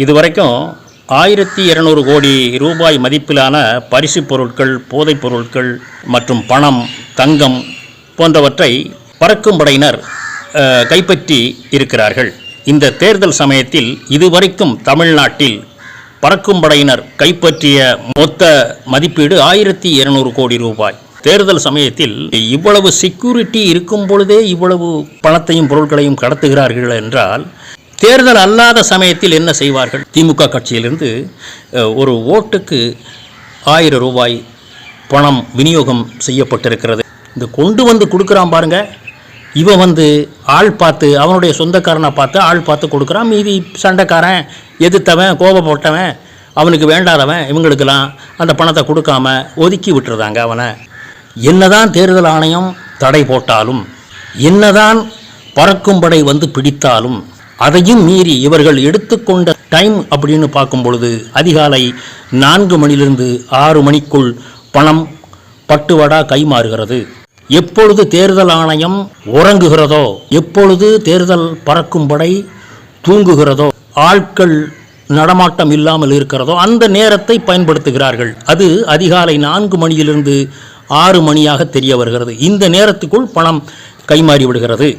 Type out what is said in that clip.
இதுவரைக்கும் 1200 கோடி ரூபாய் மதிப்பிலான பரிசுப் பொருட்கள், போதைப் பொருட்கள் மற்றும் பணம், தங்கம் போன்றவற்றை பறக்கும் படையினர் கைப்பற்றி இருக்கிறார்கள். இந்த தேர்தல் சமயத்தில் இதுவரைக்கும் தமிழ்நாட்டில் பறக்கும் படையினர் கைப்பற்றிய மொத்த மதிப்பீடு 1200 கோடி ரூபாய். தேர்தல் சமயத்தில் இவ்வளவு செக்யூரிட்டி இருக்கும் பொழுதே இவ்வளவு பணத்தையும் பொருட்களையும் கடத்துகிறார்கள் என்றால், தேர்தல் அல்லாத சமயத்தில் என்ன செய்வார்கள்? திமுக கட்சியிலிருந்து ஒரு ஓட்டுக்கு 1000 ரூபாய் பணம் விநியோகம் செய்யப்பட்டிருக்கிறது. இந்த கொண்டு வந்து கொடுக்குறான் பாருங்க, இவன் ஆள் பார்த்து, அவனுடைய சொந்தக்காரனை பார்த்து ஆள் பார்த்து கொடுக்குறான். மீதி சண்டைக்காரன், எதிர்த்தவன், கோபப்பட்டவன், அவனுக்கு வேண்டாதவன், இவங்களுக்கெல்லாம் அந்த பணத்தை கொடுக்காம ஒதுக்கி விட்டுறதாங்க அவனை. என்னதான் தேர்தல் ஆணையம் தடை போட்டாலும், என்னதான் பறக்கும் படை பிடித்தாலும், அதையும் மீறி இவர்கள் எடுத்துக்கொண்ட டைம் அப்படின்னு பார்க்கும் பொழுது அதிகாலை 4 மணிலிருந்து 6 மணிக்குள் பணம் பட்டுவடா கைமாறுகிறது. எப்பொழுது தேர்தல் ஆணையம் உறங்குகிறதோ, எப்பொழுது தேர்தல் பறக்கும் படை தூங்குகிறதோ, ஆட்கள் நடமாட்டம் இல்லாமல் இருக்கிறதோ அந்த நேரத்தை பயன்படுத்துகிறார்கள். அது அதிகாலை 4 மணியிலிருந்து 6 மணியாக தெரிய வருகிறது. இந்த நேரத்துக்குள் பணம் கைமாறி விடுகிறது.